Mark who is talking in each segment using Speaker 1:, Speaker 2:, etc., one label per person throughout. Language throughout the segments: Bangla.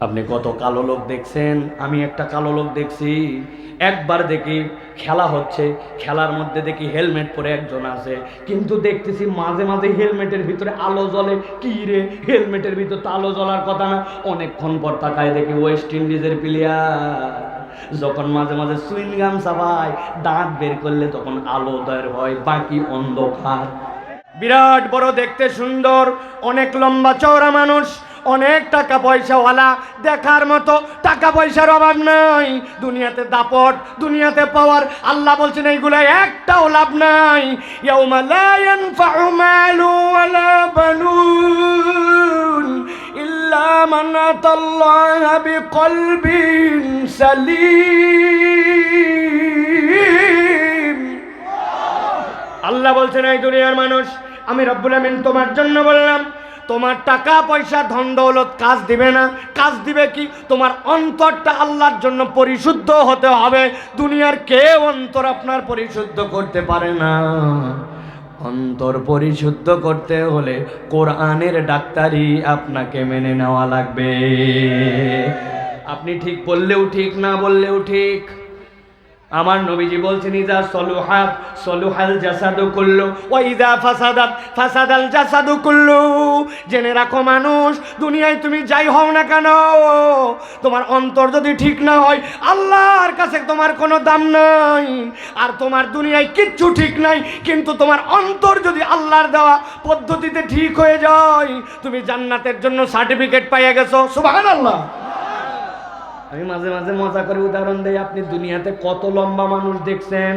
Speaker 1: আপনি কত কালো লোক দেখছেন? আমি একটা কালো লোক দেখছি। একবার দেখি খেলা হচ্ছে, খেলার মধ্যে দেখি হেলমেট পরে একজন আছে, কিন্তু দেখতেছি মাঝে মাঝে হেলমেটের ভিতরে আলো জ্বলে। কি রে, হেলমেটের ভিতরে তো আলো জ্বলার কথা না। অনেকক্ষণ পর তাকায় দেখি ওয়েস্ট ইন্ডিজের প্লেয়ার। যখন মাঝে মাঝে সুইংগাম চাবায়, দাঁত বের করলে তখন আলো বের হয়, বাকি অন্ধকার। বিরাট বড়, দেখতে সুন্দর, অনেক লম্বা চওড়া মানুষ, অনেক টাকা পয়সাওয়ালা, দেখার মতো। টাকা পয়সার অভাব নাই, দুনিয়াতে দাপট, দুনিয়াতে পাওয়ার। আল্লাহ বলছেন এইগুলো একটাও লাভ নাই। ইয়াউমা লা ইয়ানফাউ মালু ওয়ালা বানুন ইল্লা মান আতাল্লাহা বিকলবিন সালিম। আল্লাহ বলছেন এই দুনিয়ার মানুষ, আমি রব্বুল আমিন তোমার জন্য বললাম, তোমার টাকা পয়সা ধন দৌলত কাজ দিবে না। কাজ দিবে কি? তোমার অন্তরটা আল্লাহর জন্য পরিশুদ্ধ হতে হবে। দুনিয়ার কেউ অন্তর আপনার পরিশুদ্ধ করতে পারে না। অন্তর পরিশুদ্ধ করতে হলে কোরআনের ডাক্তারি আপনাকে মেনে নেওয়া লাগবে। আপনি ঠিক বললেও ঠিক, না বললেও ঠিক। আমার নবীজি বলছেন, ইযা সলুহাত সলুহাল জাসাদু কুল্লু ওয়া ইযা ফাসাদাত ফাসাদাল জাসাদু কুল্লু। জেনে রাখো মানুষ, দুনিয়ায় তুমি যাই হও না কেন, তোমার অন্তর যদি ঠিক না হয়, আল্লাহর কাছে তোমার কোনো দাম নাই। আর তোমার দুনিয়ায় কিচ্ছু ঠিক নাই, কিন্তু তোমার অন্তর যদি আল্লাহর দেওয়া পদ্ধতিতে ঠিক হয়ে যায়, তুমি জান্নাতের জন্য সার্টিফিকেট পাইয়া গেছো। সুবহানাল্লাহ। আমি মাঝে মাঝে মজা করে উদাহরণ দেই। আপনি দুনিয়াতে কত লম্বা মানুষ দেখছেন?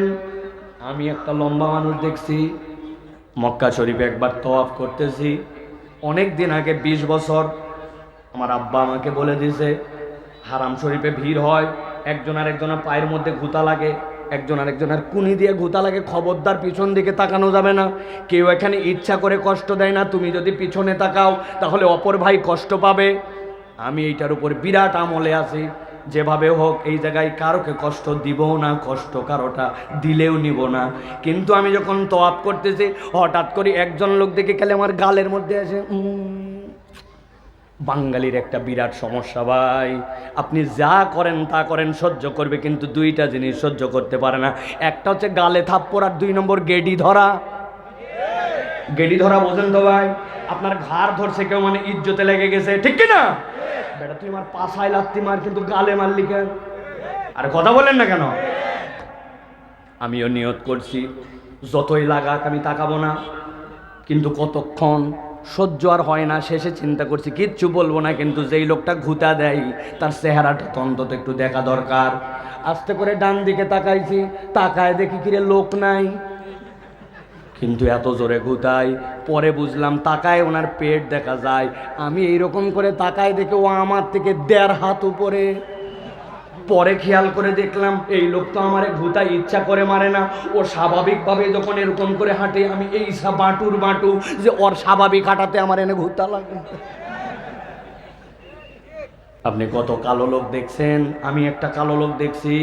Speaker 1: আমি একটা লম্বা মানুষ দেখছি। মক্কা শরীফে একবার তওয়াফ করতেছি, অনেক দিন আগে, 20 বছর। আমার আব্বা আমাকে বলে দিয়েছে, হারাম শরীফে ভিড় হয়, একজন আর একজনের পায়ের মধ্যে ঘুতা লাগে, একজন আর একজনের কুনি দিয়ে ঘুতা লাগে। খবরদার পিছন দিকে তাকানো যাবে না। কেউ এখানে ইচ্ছা করে কষ্ট দেয় না। তুমি যদি পিছনে তাকাও তাহলে অপর ভাই কষ্ট পাবে। আমি এইটার উপর বিরাট আমলে আছি। যেভাবে হোক এই জায়গায় কারোকে কষ্ট দিব না, কষ্ট কারোটা দিলেও নিব না। কিন্তু আমি যখন তওয়াফ করতেছি, হঠাৎ করে একজন লোক দেখে গেলে আমার গালের মধ্যে আসে। বাঙালির একটা বিরাট সমস্যা ভাই, আপনি যা করেন তা করেন, সহ্য করবে, কিন্তু দুইটা জিনিস সহ্য করতে পারে না। একটা হচ্ছে গালে থাপ্পড়, আর 2 নম্বর গেডি ধরা। গেডি ধরা বোঝেন তো ভাই? আপনার ঘাড় ধরছে কেউ, মানে ইজ্জতে লেগে গেছে, ঠিক কিনা? বেটা তুই আমার পাছায় লাত্তি মার, কিন্তু গালে মারলি কেন? আরে কথা বলেন না কেন? আমিও নিয়ত করছি, যতই লাগাক আমি তাকাবো না। কিন্তু কতক্ষণ সহ্য আর হয় না। শেষে চিন্তা করছি কিচ্ছু বলবো না, কিন্তু যেই লোকটা ঘুতা দেয় তার চেহারাটা তো অন্তত একটু দেখা দরকার। আস্তে করে ডান দিকে তাকাইছি, তাকায় দেখি কিরে লোক নাই, কিন্তু এত জোরে ঘুতাই। পরে বুঝলাম তাকায় ওনার পেট দেখা যায়। আমি এইরকম করে তাকায় দেখে ও আমার থেকে 1.5 হাত উপরে। পরে খেয়াল করে দেখলাম এই লোক তো আমারে ঘুতাই ইচ্ছা করে মারে না, ও স্বাভাবিকভাবে যখন এরকম করে হাঁটে, আমি এই বাঁটুর বাঁটু যে ওর স্বাভাবিক হাঁটাতে আমার এনে ঘুরতে লাগে। আপনি কত কালো লোক দেখছেন? আমি একটা কালো লোক দেখছি।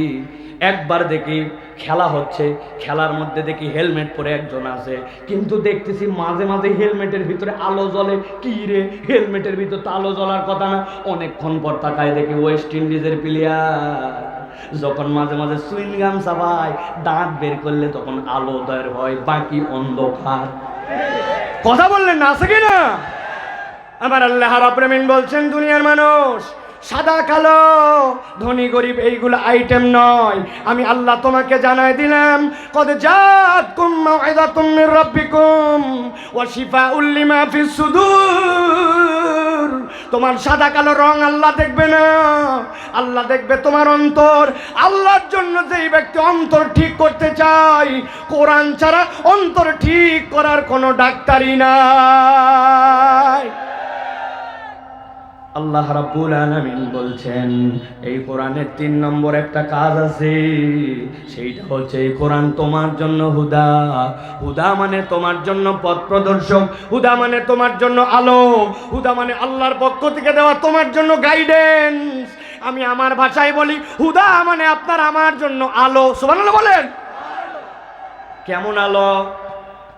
Speaker 1: একবার দেখি খেলা হচ্ছে, খেলার মধ্যে দেখি হেলমেট পরে একজন আছে, কিন্তু দেখতেছি মাঝে মাঝে হেলমেটের ভিতরে আলো জ্বলে। কি রে, হেলমেটের ভিতরে তো আলো জ্বলার কথা না। অনেকক্ষণ পর তাকায় দেখি ওয়েস্ট ইন্ডিজের প্লেয়ার। যখন মাঝে মাঝে সুইংগাম চাবায়, দাঁত বের করলে তখন আলো বের হয়, বাকি অন্ধকার। কথা বললেন না, আছে কিনা? আমার আল্লাহ রাব্বুল আমিন বলছেন, দুনিয়ার মানুষ সাদা কালো, ধনী গরিব এইগুলো আইটেম নয়। আমি আল্লাহ তোমাকে জানাই দিলাম, কদ জাআতকুম মাউইযাতুম মির রাব্বিকুম ওয়া শিফাউল লিমা ফিস সুদূর। তোমার সাদা কালো রং আল্লাহ দেখবে না, আল্লাহ দেখবে তোমার অন্তর। আল্লাহর জন্য যেই ব্যক্তি অন্তর ঠিক করতে চায়, কোরআন ছাড়া অন্তর ঠিক করার কোনো ডাক্তারই নাই। আল্লাহ রাব্বুল আলামিন বলছেন, এই কোরআনের 3 নম্বর একটা কাজ আছে, সেইটা হচ্ছে এই কোরআন তোমার জন্য হুদা। হুদা মানে তোমার জন্য পথ প্রদর্শক, হুদা মানে তোমার জন্য আলো, হুদা মানে আল্লাহর পক্ষ থেকে দেওয়া তোমার জন্য গাইডেন্স। আমি আমার ভাষায় বলি, হুদা মানে আপনার আমার জন্য আলো। সুবহানাল্লাহ বলেন। কেমন আলো?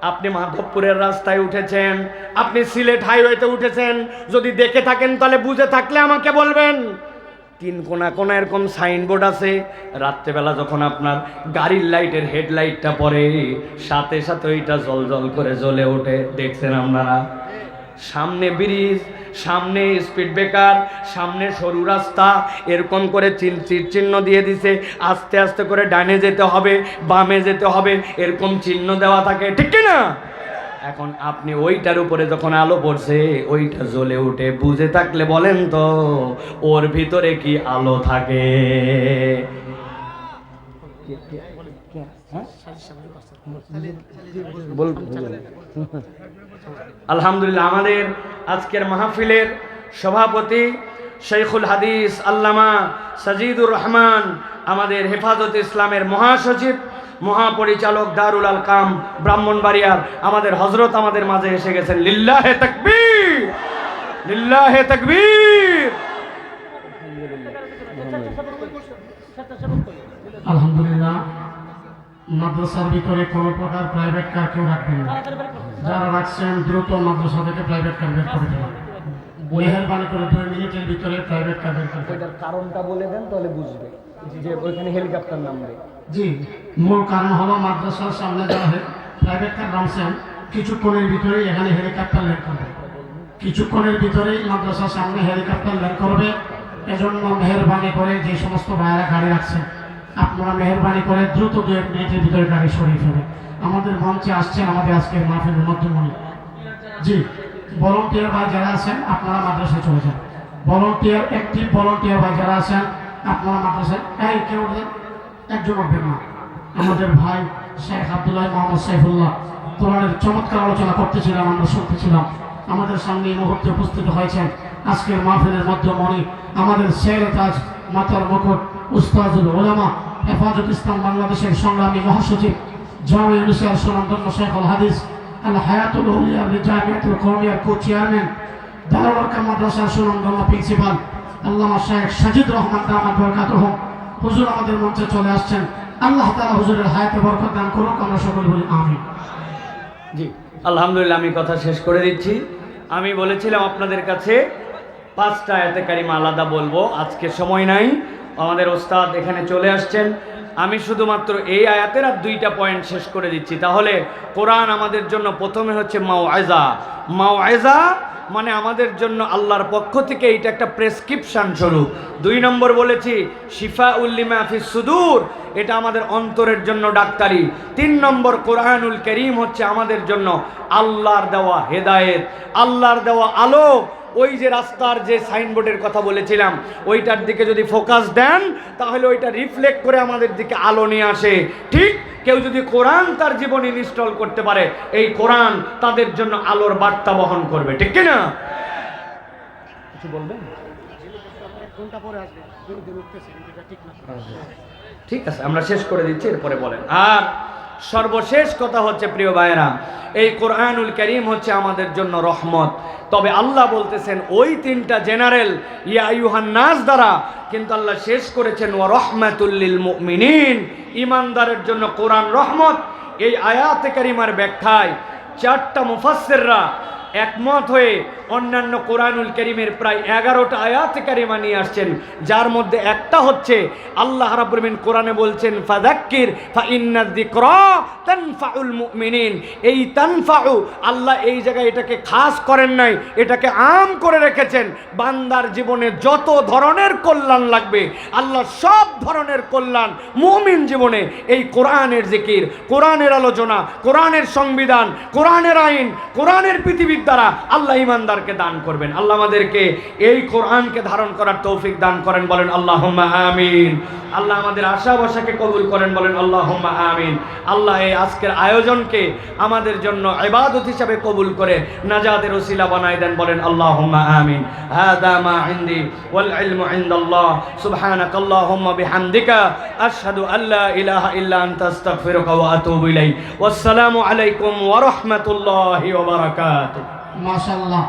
Speaker 1: আপনি মাধবপুরের রাস্তায় উঠেছেন, আপনি সিলেট হাইওয়েতে উঠেছেন, যদি দেখে থাকেন তাহলে বুঝে থাকলে আমাকে বলবেন। 3 কোণা কোণা এরকম সাইনবোর্ড আছে, রাত্রেবেলা যখন আপনার গাড়ির লাইটের হেডলাইটটা পড়ে সাথে সাথে ওইটা জল জল করে জ্বলে ওঠে, দেখছেন আপনারা? সামনে ব্রিজ, সামনে স্পিড ব্রেকার, সামনে সরু রাস্তা, এরকম করে চিহ্ন দিয়ে দিছে, আস্তে আস্তে করে ডানে যেতে হবে, বামে যেতে হবে, এরকম চিহ্ন দেওয়া থাকে, ঠিক কি না? এখন আপনি ওইটার উপরে যখন আলো পড়ছে ওইটা জ্বলে উঠে, বুঝে থাকলে বলেন তো ওর ভিতরে কি আলো থাকে? আলহামদুলিল্লাহ, আমাদের আজকের মাহফিলের সভাপতি শেখুল হাদিস আল্লামা সাজিদুর রহমান, আমাদের হেফাজত ইসলামের মহাসচিব, মহাপরিচালক দারুল আলকাম ব্রাহ্মণবাড়িয়ার আমাদের হযরত আমাদের মাঝে এসে গেছেন। লিল্লাহে তাকবীর, লিল্লাহে তাকবীর।
Speaker 2: আলহামদুলিল্লাহ, মাদ্রাসার ভিতরে কোনো প্রকার প্রাইভেট কার কেউ রাখবেন না। যারা রাখছেন দ্রুত মাদ্রাসা থেকে প্রাইভেট কার বের করে দেবেন। মেহেরবানি করে 2 মিনিটের ভিতরে প্রাইভেট কার বের করে দেবেন।
Speaker 1: ওইটার কারণটা বলে দেন তাহলে বুঝবে যে ওইখানে হেলিকপ্টার নামবে।
Speaker 2: জি, মূল কারণ হলো মাদ্রাসার সামনে যারা প্রাইভেট কার নামছেন কিছুক্ষণের ভিতরেই এখানে হেলিকপ্টার ল্যান্ড করবে, কিছুক্ষণের ভিতরেই মাদ্রাসার সামনে হেলিকপ্টার ল্যান্ড করবে। এজন্য মেহেরবানি করে যে সমস্ত ভাইয়েরা গাড়ি রাখছেন আপনারা মেহেরবানি করে দ্রুত 2 মিনিটের ভিতরে গাড়ি সরিয়ে ফেলেন। আমাদের মঞ্চে আসছেন আমাদের আজকের মাহফিলের মধ্যমণি। জি, ভলান্টিয়ার ভাই যারা আছেন আপনারা মাদ্রাসায় চলে যান। ভলান্টিয়ার, অ্যাক্টিভ ভলান্টিয়ার ভাই যারা আছেন আপনারা মাদ্রাসায় কেউ একজন উঠবেন না। আমাদের ভাই শেখ আব্দুল্লাহ মোহাম্মদ সাইফুল্লাহ কোরআনের চমৎকার আলোচনা করতেছিলাম, আমরা শুনতেছিলাম। আমাদের সামনে এই মুহূর্তে উপস্থিত হয়েছেন আজকের মাহফিলের মধ্যমণি, আমাদের শের তাজ, মাতার মুকুট, উস্তাজুল উলামা, হেফাজত ইসলাম বাংলাদেশের সংগ্রামী মহাসচিব, জামে ইউনিসের সুনামধন্য শেখুল হাদিস আল হায়াতুল উলিয়া জামিয়াতুল কওমিয়ার কো-চেয়ারম্যান, দারুল আরকাম মাদ্রাসার সুনামধন্য প্রিন্সিপাল আল্লামা শেখ সাজিদ রহমান দামাত বরকাতুহু হুজুর আমাদের মঞ্চে চলে আসছেন। আল্লাহ তাআলা হুজুরের হায়াতে বরকত দান করুক, আমরা সকলে বলি আমিন।
Speaker 1: জি, আলহামদুলিল্লাহ, আমি কথা শেষ করে দিচ্ছি। আমি বলেছিলাম আপনাদের কাছে 5টা আয়াতে কারিমা আলাদা বলবো, আজকে সময় নাই। আমাদের ওস্তাদ এখানে চলে আসছেন, আমি শুধুমাত্র এই আয়াতের আর 2টা পয়েন্ট শেষ করে দিচ্ছি। তাহলে কোরআন আমাদের জন্য প্রথমে হচ্ছে মাওয়াইজা। মাওয়াইজা মানে আমাদের জন্য আল্লাহর পক্ষ থেকে এইটা একটা প্রেসক্রিপশন স্বরূপ। 2 নম্বর বলেছি শিফাউল লিমা ফিস সুদূর, এটা আমাদের অন্তরের জন্য ডাক্তারি। 3 নম্বর কোরআনুল কারীম হচ্ছে আমাদের জন্য আল্লাহর দেওয়া হেদায়েত, আল্লাহর দেওয়া আলো। ওই যে রাস্তার যে সাইনবোর্ডের কথা বলেছিলাম ওইটার দিকে যদি ফোকাস দেন তাহলে ওইটা রিফ্লেক্ট করে আমাদের দিকে আলো নিয়ে আসে। ঠিক কেউ যদি কোরআন তার জীবনে ইনস্টল করতে পারে, এই কোরআন তাদের জন্য আলোর বার্তা বহন করবে, ঠিক কি না? কিছু বলবেন? ঠিক আছে, আমরা শেষ করে দিচ্ছি, এরপরে বলেন। আর সর্বশেষ কথা হচ্ছে প্রিয় ভাইয়েরা, এই কোরআনুল কারীম হচ্ছে আমাদের জন্য রহমত। তবে আল্লাহ বলতেছেন ওই 3টা জেনারেল ইয়া আইয়ুহান নাস দ্বারা, কিন্তু আল্লাহ শেষ করেছেন ওয়া রাহমাতুল লিল মুমিনিন, ঈমানদারের জন্য কোরআন রহমত। এই আয়াতে কারিমার ব্যাখ্যায় 4টা মুফাসসিররা একমত হয়ে অন্যান্য কোরআনুল কারীমের প্রায় 11টা আয়াতে কারিমা নিয়ে আসছেন, যার মধ্যে একটা হচ্ছে আল্লাহ রাব্বুল আলামিন কোরআনে বলছেন ফাযাক্কির ফাইন্নায যিকরা তানফাউল মুমিনিন। এই তানফাউ আল্লাহ এই জায়গায় এটাকে খাস করেন নাই, এটাকে আম করে রেখেছেন। বান্দার জীবনে যত ধরনের কল্যাণ লাগবে, আল্লাহ সব ধরনের কল্যাণ মুমিন জীবনে এই কোরআনের জিকির, কোরআনের আলোচনা, কোরআনের সংবিধান, কোরআনের আইন, কোরআনের পৃথিবীর দ্বারা আল্লাহ ঈমানদারকে দান করবেন। আল্লাহ আমাদেরকে এই কোরআনকে ধারণ করার তৌফিক দান করেন, বলেন আল্লাহুম্মা আমিন। আল্লাহ আমাদের আশা ভরসাকে কবুল করেন, বলেন আল্লাহুম্মা আমিন। আল্লাহ এই আজকের আয়োজনকে আমাদের জন্য ইবাদত হিসাবে কবুল করে নাজাতের ওসিলা বানায় দেন, বলেন আল্লাহুম্মা আমিন। হাদা মা ইনদি ওয়াল ইলমু ইনদাল্লাহ, সুবহানাকাল্লাহুম্মা বিহামদিকা আশহাদু আল্লা ইলাহা ইল্লা আনতা আস্তাগফিরুকা ওয়া আতুবু ইলাইক। ওয়াসসালামু আলাইকুম ওয়া রাহমাতুল্লাহি ওয়া বারাকাতুহু।
Speaker 2: মাশাআল্লাহ।